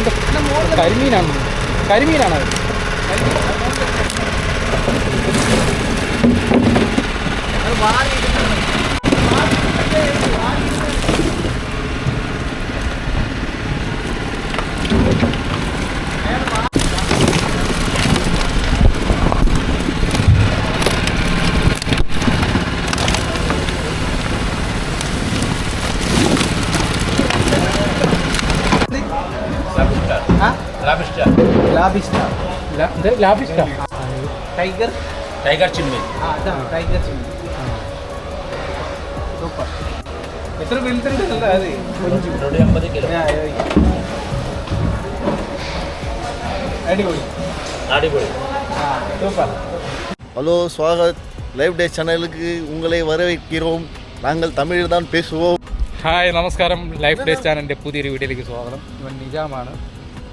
ഉണ്ട്. കരിമീനാണ്. കരിമീനാണ് അത്. ടൈഗർ ചിമ്മി. എത്ര വലുതുണ്ട്? 150 കിലോ. അടിപൊളി അടിപൊളി. സൂപ്പർ. ஹலோ ஸ்வாகத் லைவ் டே சேனலுக்கு உங்களை வரவேற்கிறோம். நாங்கள் தமிழில் தான் பேசுவோம். ഹായ്, നമസ്കാരം. ലൈഫ് ഡേ ചാനലിൻ്റെ പുതിയൊരു വീഡിയോയിലേക്ക് സ്വാഗതം. ഇവൻ നിജാമാണ്,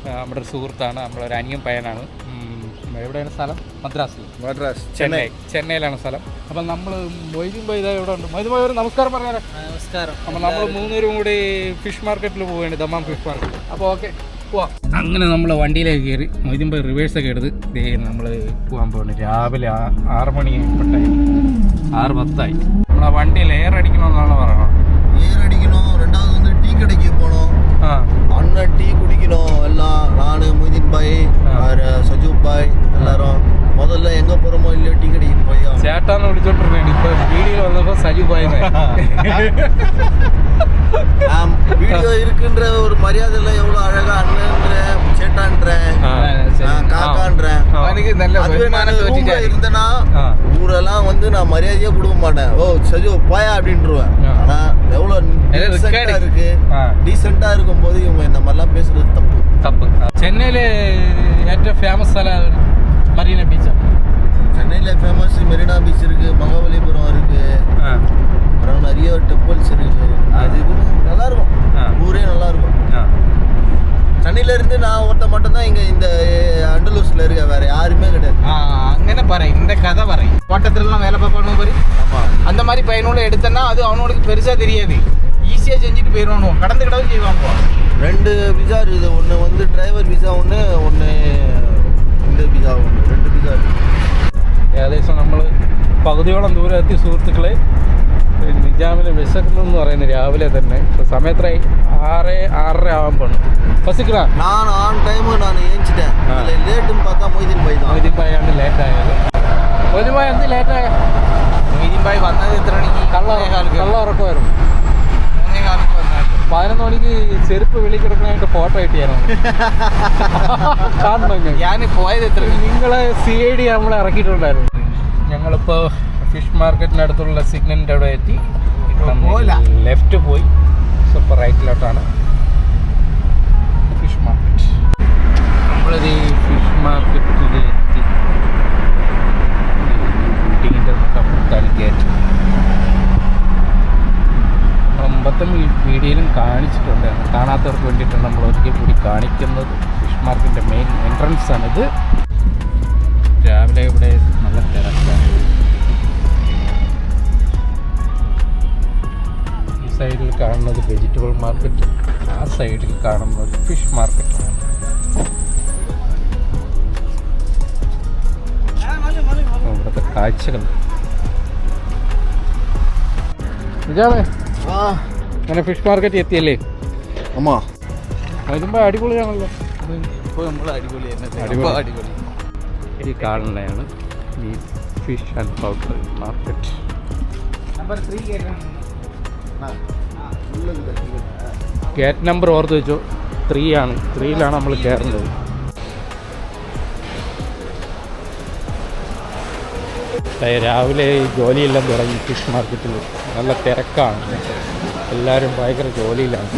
നമ്മുടെ ഒരു സുഹൃത്താണ്, നമ്മളൊരു അനിയൻ പയ്യനാണ്. എവിടെയാണ് സ്ഥലം? മദ്രാസ്, ചെന്നൈയിലാണ് സ്ഥലം. അപ്പം നമ്മൾ മൊയ്തീൻ ഭായ് ഇതാ ഇവിടെ ഉണ്ട്. മൊയ്തീൻ ഭായ് ഒരു നമസ്കാരം പറഞ്ഞാൽ. നമസ്കാരം. അപ്പം നമ്മൾ 3 പേരും കൂടി ഫിഷ് മാർക്കറ്റിൽ പോവുകയാണ്, ദമാം ഫിഷ് മാർക്കറ്റ്. അപ്പോൾ ഓക്കെ, പോവാം. അങ്ങനെ നമ്മൾ വണ്ടിയിലേക്ക് കയറി മൊയ്തീൻ ഭായ് റിവേഴ്സൊക്കെ എടുത്ത് നമ്മൾ പോകാൻ പോകുന്നത്. രാവിലെ 6 മണി ടൈം, 6:10 നമ്മൾ ആ വണ്ടിയിൽ എയർ അടിക്കണമെന്നാണ് പറയുന്നത്. ஏர் அடிக்கணும். ரெண்டாவது வந்து டீ கடைக்கு போனோம். அண்ணன் டீ குடிக்கணும். எல்லாம் நான், மொய்தீன் பாய், சஜூப் பாய் எல்லாரும் முதல்ல எங்கே போகிறோமோ இல்லையோ டீ கடைக்கு போய் ചേട്ടാന്ന് വിളിച്ചോണ്ടിരുന്നേണ്. ഇപ്പൊ വീഡിയോ വന്നപ്പോ സജു பாய் வீடியோ இருக்குன்ற ஒரு மரியாதையில எவ்வளோ அழகா அண்ணன்ற சேட்டான்றேன் காக்கான்றேன். இருந்தேன்னா ஊரெல்லாம் வந்து நான் மரியாதையே கொடுக்க மாட்டேன். ஓ சஜு பாயா அப்படின்ட்டுருவேன். ஆனா எவ்வளோ இருக்கு, டீசெண்டா இருக்கும் போது இவங்க இந்த மாதிரிலாம் பேசுறது தப்பு. ചെന്നൈയിലെ ഏറ്റവും ഫേമസ് സ്ഥലം മറീന ബീച്ചാണ്. சென்னையில் ஃபேமஸ் மெரினா பீச் இருக்கு, மகாபலிபுரம் இருக்கு, அப்புறம் நிறைய டெம்பிள்ஸ் இருக்கு. அது நல்லா இருக்கும், ஊரே நல்லா இருக்கும். சென்னையில இருந்து நான் ஒருத்த மட்டும்தான் இங்க இந்த அண்டலூஸ்ல இருக்க, வேற யாருமே கிடையாது. അങ്ങനെ പറയും, இந்த கதை പറയും. தோட்டத்திலலாம் வேலை பார்ப்பானு பாரு, அந்த மாதிரி பையனோட எடுத்தனா அது அவனோட பெருசா தெரியாது, ஈஸியா செஞ்சுட்டு போயிடுவானோ, கடந்து கடவுள் செய்வாங்க. 2 விசா இருக்குது. ஒன்று வந்து டிரைவர் விசா, ஒன்று இந்த விசா, 2 விசா இருக்குது. ഏകദേശം നമ്മൾ പകുതിയോളം ദൂരം എത്തി സുഹൃത്തുക്കളെ. നിജാമിൽ വിശക്കുന്നെന്ന് പറയുന്നത് രാവിലെ തന്നെ. സമയത്തായി 6:30 ആവാൻ പോണു. പസിക്കടാ, நான் ஆன் டைம் நான் ஏஞ்சிட்டேன். லேட்டுன்னு பார்த்தா மொய்தீன் பாய் தான். മൊയ്തീൻ ഭായ് ആണ് ലേറ്റ് ആയത്. മൊയ്തീൻ ഭായ് എന്ത് ലേറ്റ് ആയ? മൊയ്തീൻ ഭായ് വന്നത് എത്ര മണിക്ക്? കള്ള ഉറക്കമായിരുന്നു. 3:15 വന്നായിരുന്നു. 11 മണിക്ക് ചെരുപ്പ് വെളി കിടക്കണായിട്ട് ഫോട്ടോ കിട്ടിയായിരുന്നു. കാണണം. ഞാൻ പോയത് എത്ര? നിങ്ങളെ CID നമ്മളെ ഇറക്കിയിട്ടുണ്ടായിരുന്നു. ഞങ്ങളിപ്പോൾ ഫിഷ് മാർക്കറ്റിനടുത്തുള്ള സിഗ്നലിൻ്റെ അവിടെ എത്തി. ലെഫ്റ്റ് പോയി സൂപ്പർ റൈറ്റിലോട്ടാണ് ഫിഷ് മാർക്കറ്റ്. നമ്മളത് ഈ ഫിഷ് മാർക്കറ്റിൽ എത്തി. ബിൽഡിങ്ങിൻ്റെ തൊട്ടപ്പുറത്താണ് ഗേറ്റ്. മുമ്പത്തെ വീഡിയോയിലും കാണിച്ചിട്ടുണ്ട്. കാണാത്തവർക്ക് വേണ്ടിയിട്ടാണ് നമ്മൾ ഒരിക്കൽ കൂടി കാണിക്കുന്നത്. ഫിഷ് മാർക്കറ്റിൻ്റെ മെയിൻ എൻട്രൻസ് ആണിത്. രാവിലെ ഇവിടെ നല്ല തിരക്കാണ്. ഈ സൈഡിൽ കാണുന്നത് വെജിറ്റബിൾ മാർക്കറ്റ്, ആ സൈഡിൽ കാണുന്നത് ഫിഷ് മാർക്കറ്റാണ്. ഇവിടുത്തെ കാഴ്ചകൾ. നിജാമേ, അങ്ങനെ ഫിഷ് മാർക്കറ്റ് എത്തിയല്ലേ? ஆமா, വരുമ്പോ അടിപൊളിയാണല്ലോ. ഇപ്പോൾ നമ്മൾ അടിപൊളി. ഈ കാണുന്നതാണ് ഈ fish and powder market. Number 3 gate number ഓർത്ത് വെച്ചോ, 3 ആണ്. 3ലാണ് നമ്മൾ കയറുന്നത്. രാവിലെ ജോലിയെല്ലാം തുടങ്ങി. ഫിഷ് മാർക്കറ്റിൽ നല്ല തിരക്കാണ്, എല്ലാവരും ഭയങ്കര ജോലിയിലാണ്.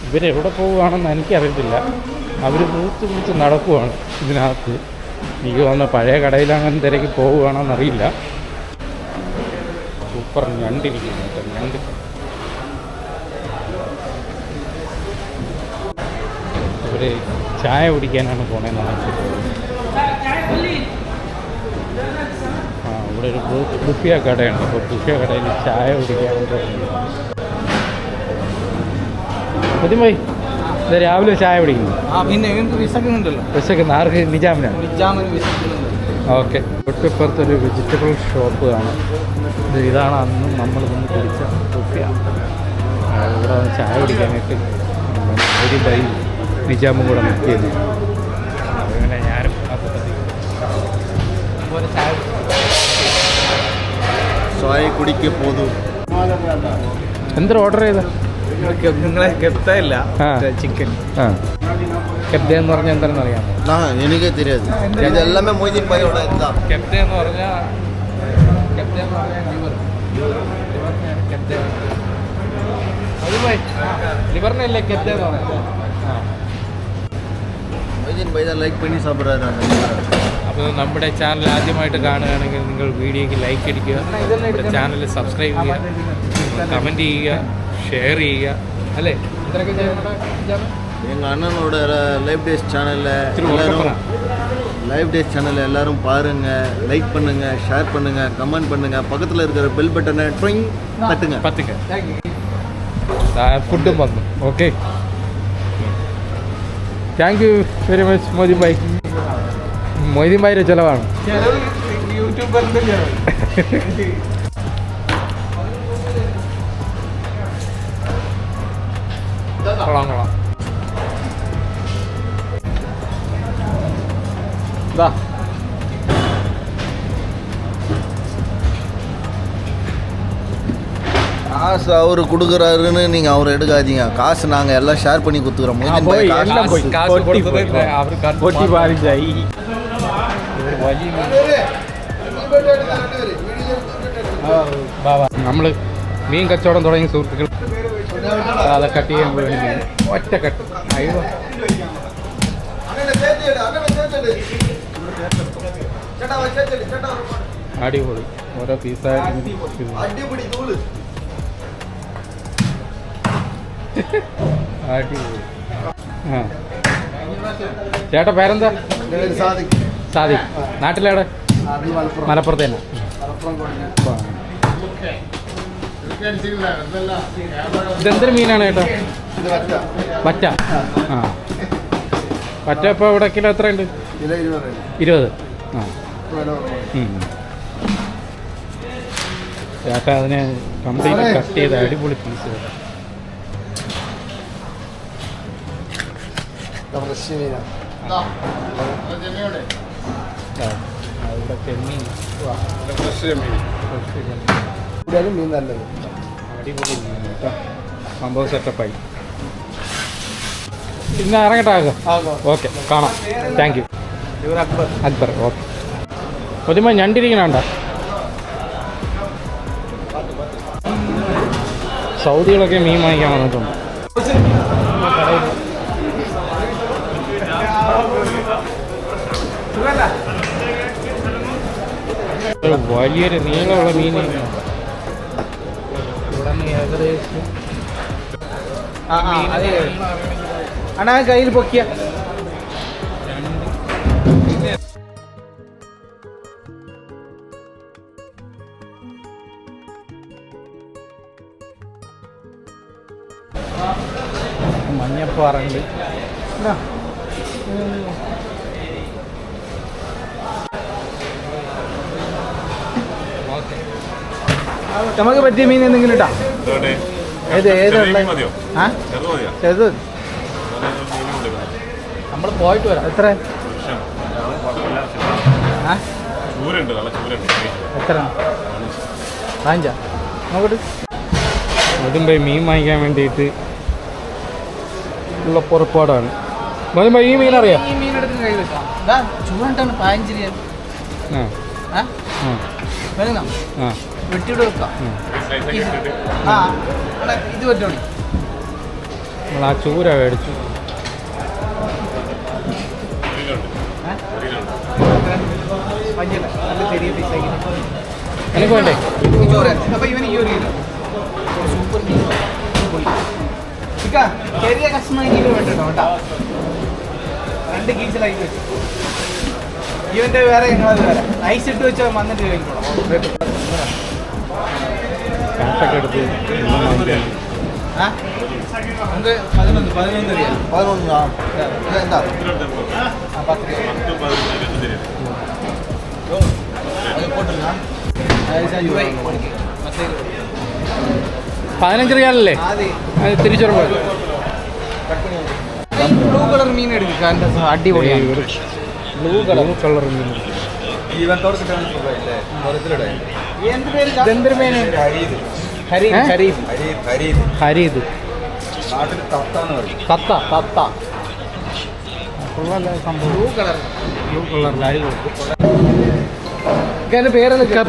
ഇവരെവിടെ പോവുകയാണെന്ന് എനിക്കറിയത്തില്ല. അവർ വിളിച്ച് നടക്കുവാണ് ഇതിനകത്ത്. എനിക്ക് തോന്നുന്ന പഴയ കടയിലങ്ങനെ തിരക്കി പോവുകയാണെന്നറിയില്ല. സൂപ്പർ ഞണ്ടിരിക്കുന്നു കേട്ടോ, ഞണ്ട്. ഇവർ ചായ കുടിക്കാനാണ് പോണേന്നാണ് എനിക്ക് തോന്നുന്നത്. ബുഫിയ കടയാണ്. അപ്പോൾ ബുഫിയ കടയിൽ ചായ കുടിക്കാൻ മതിമായി. ഇത് രാവിലെ ചായ കുടിക്കുന്നു. പിന്നെ വിശക്കുന്നുണ്ടല്ലോ. വിശക്കുന്ന ആർക്ക്? നിജാമിനാണ്. നിജാമിന് വിശക്കുന്നുണ്ട്. ഓക്കെ. തൊട്ടിപ്പുറത്തൊരു വെജിറ്റബിൾ ഷോപ്പ് കാണാം. ഇതാണ് അന്ന് നമ്മൾ വന്ന് കുടിച്ച ബുഫിയ. ഇവിടെ വന്ന് ചായ കുടിക്കാനായിട്ട് ഒരു ബൈ നിജാമും കൂടെ നിർത്തിയത്. അങ്ങനെ ഞാനും അതുപോലെ ചായ കുടിക്ക് പോതു. എന്താ ഓർഡർ ചെയ്ത? നിങ്ങളെ കെപ്തയില്ല ചിക്കൻ. കെപ്ത എന്ന് പറഞ്ഞാൽ എന്താണെന്ന് അറിയാമോ? എനിക്ക് தெரியாது. ഇതെല്ലാമേ മൊയ്തീൻ ഭായിയോட ഇതാ. കെപ്ത എന്ന് പറഞ്ഞാൽ ലിവറിനല്ലേ കെപ്ത എന്ന് പറഞ്ഞത്. മൊയ്തീൻ ഭായി ലൈക്ക് പണി സാപ്പിടാറാണ്. അപ്പോൾ നമ്മുടെ ചാനൽ ആദ്യമായിട്ട് കാണുകയാണെങ്കിൽ നിങ്ങൾ വീഡിയോയ്ക്ക് ലൈക്ക് അടിക്കുക, നമ്മുടെ ചാനൽ സബ്സ്ക്രൈബ് ചെയ്യുക, കമൻറ്റ് ചെയ്യുക, ഷെയർ ചെയ്യുക. അല്ലേ ഇത്രയൊക്കെ ചെയ്യുന്നുണ്ട്. எங்கள் அண்ணனோட லைவ் டேஸ் சேனலில் எல்லாரும் பாருங்கள், லைக் பண்ணுங்கள், ஷேர் பண்ணுங்கள், கமெண்ட் பண்ணுங்கள், பக்கத்தில் இருக்கிற பெல் பட்டனை ட்ரிங் தட்டுங்க. ഫുഡും വന്നു. Okay, thank you very much Moideen bhai. Moideen ഭായിയുടെ ചിലവാണ്. യൂട്യൂബറിൻ്റെ കൊള്ളാം. இந்தா காசு அவரு கொடுக்குறாருன்னு நீங்கள் அவரை எடுக்காதீங்க. காசு நாங்கள் எல்லாம் ஷேர் பண்ணி கொடுத்துக்கிறோம். നമ്മൾ മീൻ കച്ചവടം തുടങ്ങിയ സുഹൃത്തുക്കൾ അതൊക്കെ കട്ട് ചെയ്യാൻ വേണ്ടി ഒറ്റ കട്ട്. അയ്യോ, അടിപൊളി. ഓരോ പീസായിട്ട് അടിപൊളി. ആ ചേട്ടാ പേരെന്താ? സാദിഖ്. നാട്ടിലേടെ? മലപ്പുറത്ത് തന്നെ. ഇതെന്തൊരു മീനാണ് ചേട്ടാ? വറ്റ. ആ, വറ്റ ഇപ്പോൾ ഇവിടെ കിലോ എത്രയുണ്ട്? 20. ആ, ചേട്ടാ അതിനെ കംപ്ലീറ്റ് കട്ട് ചെയ്ത് അടിപൊളി പീസ്. അടിപൊളി സംഭവം സെറ്റപ്പായി. പിന്നെ ഇറങ്ങട്ടെ. ഓക്കെ, കാണാം. Thank you. അക്ബർ. ഓക്കെ. പൊതുമ ഞണ്ടിരിക്കണണ്ട. സൗദികളൊക്കെ മീൻ വാങ്ങിക്കാൻ വന്നിട്ടുണ്ട്. വലിയൊരു നീളമുള്ള മീൻ ഇവിടെ ഏകദേശം അണാ കയ്യിൽ പൊക്കിയ മഞ്ഞപ്പാറുണ്ട്. നമുക്ക് പറ്റിയ മീൻ എന്തെങ്കിലും ഇട്ടാ? ഏതുള്ള ചെറുത്? നമ്മൾ പോയിട്ട് വരാം. എത്ര? എത്ര? 5 നോക്കട്ടെ. അതും പോയി മീൻ വാങ്ങിക്കാൻ വേണ്ടിയിട്ട് ഉള്ള പുറപ്പാടാണ്. അതും ഈ മീൻ അറിയാം. ഈ മീൻ എടുത്ത് കൈ വെക്കാം. ചൂടാണ് 15 രൂപ. വെട്ടിയിട്ട് വെക്കാം. ഇത് പറ്റുള്ളൂ. നമ്മൾ ആ ചൂര മേടിച്ചു. എനിക്ക് വേണ്ടേ? അപ്പൊ ഇവന് ഈ ഒരു കിലോ സൂപ്പർ ചെറിയ കഷ്ണം കിലോ വേണ്ടോ കേട്ടോ. 2 കീസിലായി വെച്ചു. ഇവന്റെ വേറെ ഞങ്ങളത് വേറെ ഐസ് ഇട്ട് വെച്ചാൽ വന്നിട്ട് കഴിക്കണം. കാശൊക്കെ എടുത്ത് ആ നമുക്ക് 11 അറിയാം. 11 എന്താ 15 റിയാലല്ലേ തിരിച്ചുറപ്പ്. ബ്ലൂ കളർ മീൻ എടുക്കുക, അടിപൊളിയാണ്. ബ്ലൂ കളർ മീൻ. എന്ത് പേര്? ഇതെന്തൊരു മീന്? ഹരീത്. തത്ത. Blue colour. ബ്ലൂ കളറിൽ അരി കൊടുക്കും.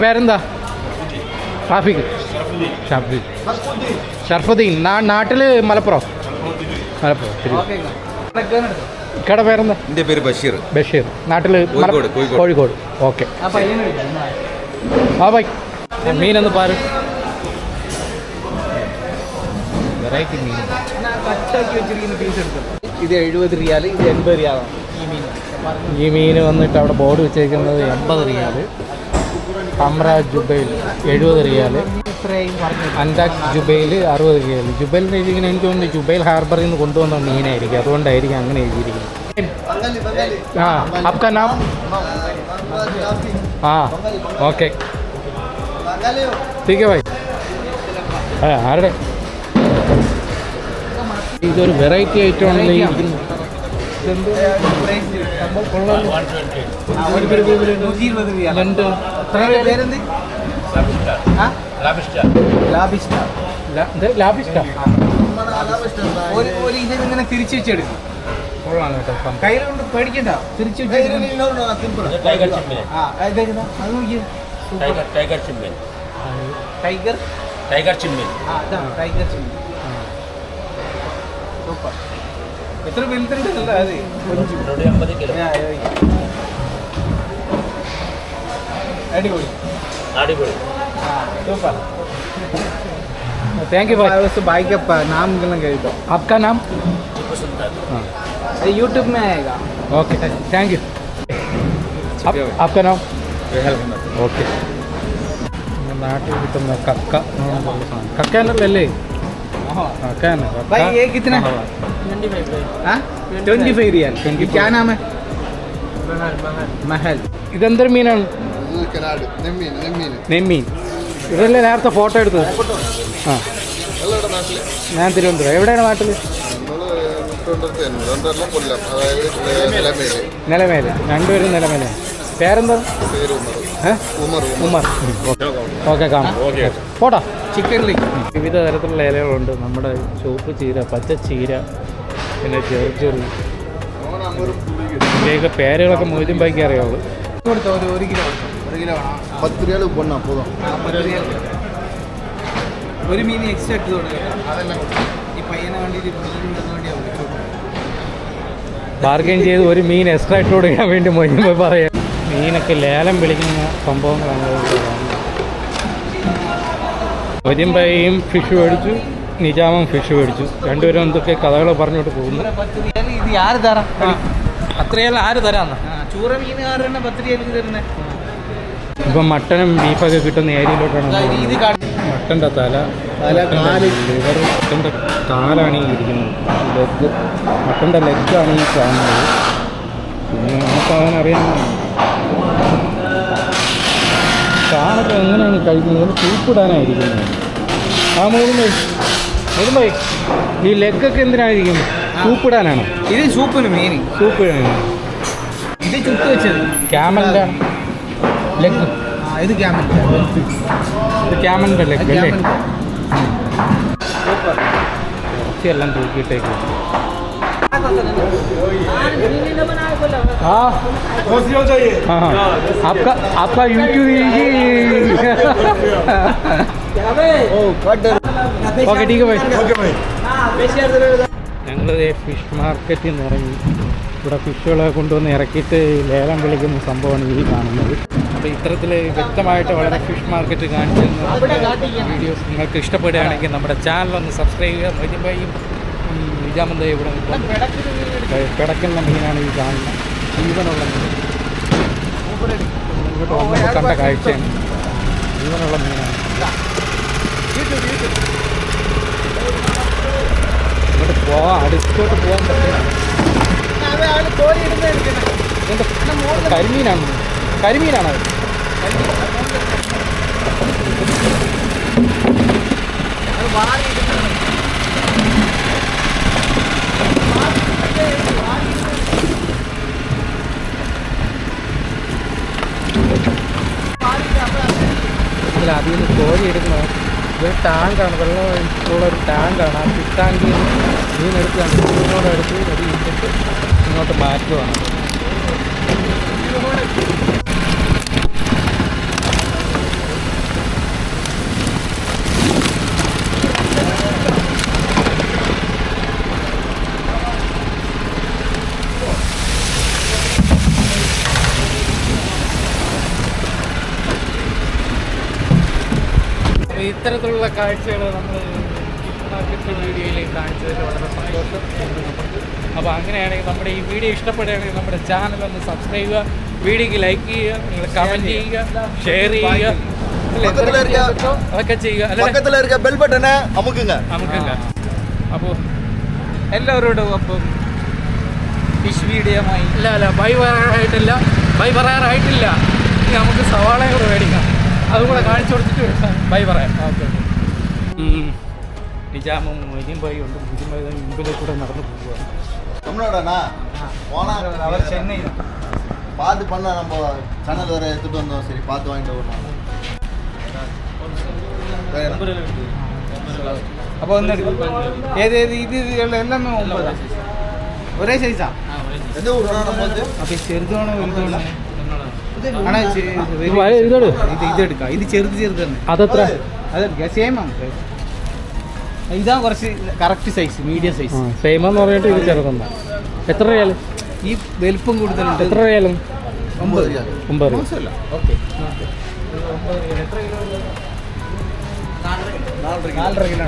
പേരെന്താ? ഷാഫിഖ്. ഷർഫുദ്ദീൻ. നാട്ടില് മലപ്പുറം. ഇക്കടെ പേരെന്താ? എൻ്റെ പേര് ബഷീർ. നാട്ടില് കോഴിക്കോട്. ഓക്കെ. ആ ബൈ മീനൊന്ന് പാര്. വെറൈറ്റി മീൻ. ഇത് 70 റിയാൽ, ഇത് 80 റിയാലാണ് ഈ മീൻ വന്നിട്ട് അവിടെ ബോർഡ് വെച്ചേക്കുന്നത് 80 റിയാൽ. ഹംറ ജുബൈൽ 70 റിയാൽ. അൻഡാക് ജുബൈൽ 60 റിയാൽ. ജുബൈലിൻ്റെ ഇങ്ങനെ എനിക്ക് തോന്നുന്നു ജുബൈൽ ഹാർബറിൽ നിന്ന് കൊണ്ടുവന്ന മീനായിരിക്കും, അതുകൊണ്ടായിരിക്കും അങ്ങനെ എഴുതിയിരിക്കുന്നത്. ആ ആപ്കാ നാം? ആ ഓക്കെ ठीक है भाई. ആരുടെ ഇതൊരു വെറൈറ്റി ഐറ്റം ആണല്ലോ ഈ ഇതിങ്ങനെ തിരിച്ചു വെച്ചെടുക്കും. കയ്യിൽ കൊണ്ട് പേടിക്കണ്ട, തിരിച്ചു ടൈഗർ ചിമ്മൻ. ടൈഗർ ചിമ്മൻ. സൂപ്പർ. എത്ര വലുതുണ്ടല്ലോ അത്. 150 കിലോ. അടിപൊളി. സൂപ്പർ. थैंक यू भाई. भाई का नाम कह दो. आपका नाम? हाँ. यूट्यूब में आएगा. Okay thank you. आपका नाम? ഓക്കെ. നാട്ടിൽ കിട്ടുന്ന കക്ക. കക്കല്ലേ? भाई ये कितना? 25 रियाल. क्या नाम है? महल. ഇതെന്തൊരു മീനാണ്? നെമ്മീൻ. ഇതല്ലേ നേരത്തെ ഫോട്ടോ എടുത്തത്? ആ ഞാൻ തിരുവനന്തപുരം. എവിടെയാണ് നാട്ടിൽ? നിലമേല്. രണ്ടുപേരും നിലമേലാണ്. പേരെന്താ? ഉമർ. ഓക്കെ കാണാം. പോട്ടാ. ചിക്കനിൽ വിവിധ തരത്തിലുള്ള ഇലകളുണ്ട്. നമ്മുടെ ചുവപ്പ് ചീര, പച്ച ചീര, പിന്നെ ചെറുചെറു. ഇതിൻ്റെയൊക്കെ പേരുകളൊക്കെ മൊയ്തീൻ ഭായിക്ക് അറിയാവുള്ളൂ. കൊടുത്തോ? ഒരു കിലോ 10 റിയാൽ പോണ പോതും. ഒരു മീൻ എക്സ്ട്രാ ഇട്ട് തുടങ്ങി. ഈ പയ്യനെ വേണ്ടിയിട്ട് ബാർഗെയിൻ ചെയ്ത് ഒരു മീൻ എക്സ്ട്രാ ഇട്ട് കൊടുക്കാൻ വേണ്ടി മൊയ്തീൻ ഭായി പറയാം. മീനൊക്കെ ലേലം വിളിക്കുന്ന സംഭവങ്ങളാണ്. മൊയ്തീൻ ഭായിയും ഫിഷ് മേടിച്ചു, നിജാമും ഫിഷ് മേടിച്ചു. രണ്ടുപേരും എന്തൊക്കെ കഥകൾ പറഞ്ഞോട്ട് പോകുന്നു. ഇത് ആര് തരാം? അത്രയെല്ലാം ആര് തരാമെന്ന്? ചൂറ മീൻ 10 റിയാൽ തരുന്നത്. ഇപ്പം മട്ടനും ബീഫൊക്കെ കിട്ടുന്ന ഏരിയയിലോട്ടാണ്. മട്ടൻ്റെ തല, ലിവർ, മട്ടൻ്റെ കാലാണ് ഈ ഇരിക്കുന്നത്. ലെഗ്, മട്ടൻ്റെ ലെഗാണ് ഈ കാണുന്നത്. പിന്നെ നമുക്ക് അവനറിയാവുന്ന കാലൊക്കെ എങ്ങനെയാണ് കഴിക്കുന്നത്? സൂപ്പിടാനായിരിക്കുന്നത്. ആ മൂന്ന് ഭായി ഈ ലെഗൊക്കെ എന്തിനായിരിക്കും? സൂപ്പിടാനാണ്. ഇത് സൂപ്പിന് മീൻ. സൂപ്പിടാനാണ്. ഇത് ചുട്ട് വെച്ചത് ക്യാമലിൻ്റെ ലെഗ്. ഇത് ക്യാമലിൻ്റെ. ഇത് ക്യാമലിൻ്റെ ലെഗ് അല്ലേ? സൂപ്പർ. എല്ലാം തൂക്കിയിട്ടേക്ക്. हाँ आपका यूट्यूब ഓക്കെ ठीक है भाई. ഞങ്ങൾ ഫിഷ് മാർക്കറ്റിൽ നിന്ന് ഇറങ്ങി. ഇവിടെ ഫിഷുകളെ കൊണ്ടുവന്ന് ഇറക്കിയിട്ട് ലേലം വിളിക്കുന്ന സംഭവമാണ് ഈ കാണുന്നത്. അപ്പോൾ ഇത്തരത്തിൽ വ്യക്തമായിട്ട് വളരെ ഫിഷ് മാർക്കറ്റ് കാണിച്ചു വീഡിയോസ് നിങ്ങൾക്ക് ഇഷ്ടപ്പെടുകയാണെങ്കിൽ നമ്മുടെ ചാനലൊന്ന് സബ്സ്ക്രൈബ് ചെയ്യുക. മൊയ്തീൻ ഭായിയും നിജാമന്ത ഇവിടെ പിടക്കുന്ന മീനാണ് ഈ കാണുന്നത്. ജീവനുള്ള മീൻ. കണ്ട കാഴ്ചയാണ്. ജീവനുള്ള മീനാണ്. ഇങ്ങോട്ട് പോവാൻ അടുത്തോട്ട് പോകാൻ പറ്റില്ല. കരിമീനാണ്. കരിമീനാണ് അത്. അതിൽ നിന്ന് കോഴി എടുക്കുന്നത് ഒരു ടാങ്കാണ്, വെള്ളം ഒഴിച്ചിട്ടുള്ള ഒരു ടാങ്കാണ്. ആ ഫിഷ് ടാങ്കിൽ മീനെടുത്താണ് മീനോടെ എടുത്ത് അത് ഇട്ടിട്ട് ഇങ്ങോട്ട് മാറ്റുവാണ്. ഇത്തരത്തിലുള്ള കാഴ്ചകൾ നമ്മൾ മാർക്കറ്റ് വീഡിയോയിൽ കാണിച്ചതിൽ വളരെ സന്തോഷം. അപ്പോൾ അങ്ങനെയാണെങ്കിൽ നമ്മുടെ ഈ വീഡിയോ ഇഷ്ടപ്പെടുകയാണെങ്കിൽ നമ്മുടെ ചാനൽ ഒന്ന് സബ്സ്ക്രൈബ് ചെയ്യുക, വീഡിയോക്ക് ലൈക്ക് ചെയ്യുക, നിങ്ങൾ കമൻറ്റ് ചെയ്യുക, ഷെയർ ചെയ്യുക, അതൊക്കെ ചെയ്യുക. അമുക്കുങ്ക. അപ്പോൾ എല്ലാവരോടും അപ്പം ഫിഷ് വീഡിയോമായി ഇല്ല ബൈ പറയാറായിട്ടില്ല. ഇനി നമുക്ക് സവാളയും കൂടെ മേടിക്കാം, അതും കൂടെ കാണിച്ചു കൊടുത്തിട്ട് ബൈ പറയാം. ഓക്കെ. നിജാമും മൊയ്തീൻഭായും ഉണ്ട്. മൊയ്തീൻഭായി മുമ്പിലേക്ക് കൂടെ നടന്നു പോവുകയാണ്. അവർ ചെന്നൈ பார்த்து பண்ண நம்ம சேனல் வேறு எடுத்துகிட்டு வந்தோம். சரி பார்த்து வாங்கிட்டு வரணும். അപ്പോൾ ഒന്ന് ഏത് ഇത് എല്ലാം 9 ഒരേ സൈസാ? எந்த ஊர்னா நம்ம வந்து അപ്പോൾ ചെറുതാണോ വലുതാണോ? ആണോ ഇതെടുക്കാം. ഇത് ചെറുത് തന്നെ. അതെത്ര? അതെടുക്കാം. സെയിം ആണ്. ഇതാ കുറച്ച് correct size, medium size. Same എന്ന് പറഞ്ഞിട്ട് ഇത് ചെറുതന്നെ. എത്ര റിയാൽ? ഈ വലുപ്പം കൂടുതലുണ്ട്. എത്ര റിയാലും? 9 റിയാൽ. 9 റിയാൽ. ഓക്കെ. 4 കിലോ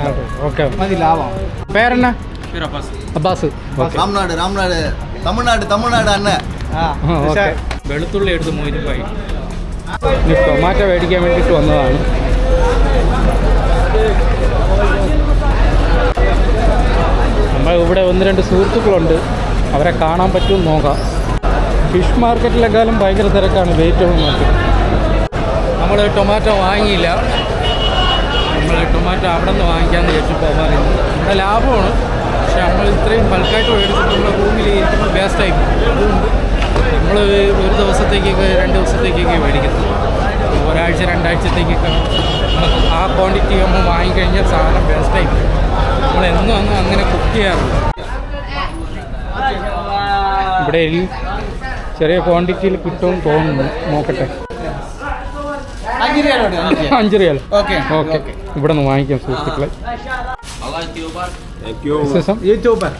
ഓക്കെ മതി, ലാഭം. പേരെന്നാ? അബ്ബാസ്. ராம்நாடு தமிழ்நாடு அண்ணன். ഓക്കെ. വെളുത്തുള്ളി എടുത്ത് മൊയ്തീൻഭായി ടൊമാറ്റോ മേടിക്കാൻ വേണ്ടിയിട്ട് വന്നതാണ്. നമ്മൾ ഇവിടെ 1-2 സുഹൃത്തുക്കളുണ്ട്, അവരെ കാണാൻ പറ്റുമെന്ന് നോക്കാം. ഫിഷ് മാർക്കറ്റിലെക്കാളും ഭയങ്കര തിരക്കാണ് വെയിറ്റ് മാർക്കറ്റ്. നമ്മൾ ടൊമാറ്റോ വാങ്ങിയില്ല. നമ്മൾ ടൊമാറ്റോ അവിടെ നിന്ന് വാങ്ങിക്കാമെന്ന് വിചാരിച്ചു പോകാൻ. ഇവിടെ ലാഭമാണ്, പക്ഷെ നമ്മൾ ഇത്രയും ബൾക്കായിട്ട് മേടിച്ചിട്ട് നമ്മൾ റൂമിൽ ഇരിക്കുമ്പോൾ വേസ്റ്റായി പോകും. അതുകൊണ്ട് നമ്മൾ ഒരു ദിവസത്തേക്കൊക്കെ 2 ദിവസത്തേക്കൊക്കെ മേടിക്കുന്നത്. ഒരാഴ്ച 2 ആഴ്ചത്തേക്കൊക്കെ ആ ക്വാണ്ടിറ്റി നമ്മൾ വാങ്ങിക്കഴിഞ്ഞാൽ സാധനം വേസ്റ്റായി പോകും. നമ്മൾ എന്നും അങ്ങനെ കുക്ക് ചെയ്യാറുണ്ട്. ഇവിടെ ചെറിയ ക്വാണ്ടിറ്റിയിൽ കിട്ടുമെന്ന് തോന്നുന്നു. നോക്കട്ടെ. 5 റിയാൽ. ഓക്കെ. ഇവിടെ നിന്ന് വാങ്ങിക്കാം സുഹൃത്തുക്കളെ. YouTuber.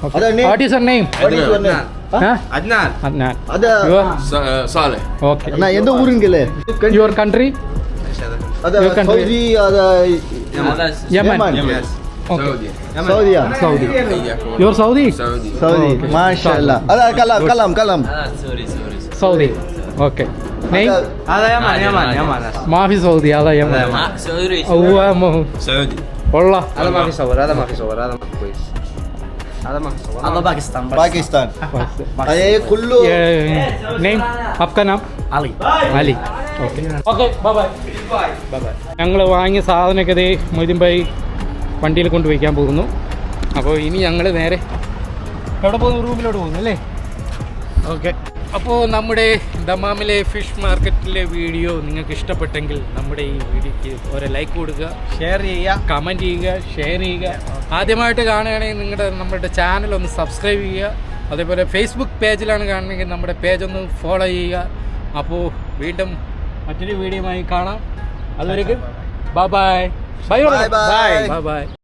What is your name? Adnan. சாலை. Okay. அண்ணா எந்த ஊருங்கல? Your country? அத Your country? சவுதி அத Yemen. Okay. Saudiya? Saudi. You're Saudi? Saudi. Okay. மாஷாஅல்லாஹ். அத கலாம். Saudi. Okay. Name? هذا يمن. ما في سعودي. هذا يمن. هو سعودي. والله. هذا ما في صور. هذا ما كويس. هذا باكستان. अरे कुल्लू. Name? आपका नाम? Ali. Okay. Bye. ഞങ്ങൾ വാങ്ങിയ സാധനമൊക്കെ ദേ മൊയ്തീൻഭായി വണ്ടിയിൽ കൊണ്ട് വയ്ക്കാൻ പോകുന്നു. അപ്പോൾ ഇനി ഞങ്ങൾ നേരെ എവിടെ പോകുന്നു? റൂമിലോട്ട് പോകുന്നു അല്ലേ? ഓക്കെ. അപ്പോൾ നമ്മുടെ ദമാമിലെ ഫിഷ് മാർക്കറ്റിലെ വീഡിയോ നിങ്ങൾക്ക് ഇഷ്ടപ്പെട്ടെങ്കിൽ നമ്മുടെ ഈ വീഡിയോയ്ക്ക് ഒരു ലൈക്ക് കൊടുക്കുക, ഷെയർ ചെയ്യുക, കമൻറ്റ് ചെയ്യുക, ഷെയർ ചെയ്യുക. ആദ്യമായിട്ട് കാണുകയാണെങ്കിൽ നമ്മുടെ ചാനൽ ഒന്ന് സബ്സ്ക്രൈബ് ചെയ്യുക. അതേപോലെ ഫേസ്ബുക്ക് പേജിലാണ് കാണുന്നതെങ്കിൽ നമ്മുടെ പേജ് ഒന്ന് ഫോളോ ചെയ്യുക. അപ്പോൾ വീണ്ടും മറ്റൊരു വീഡിയോയുമായി കാണാം. അതുവരെയ്ക്കും ബൈ.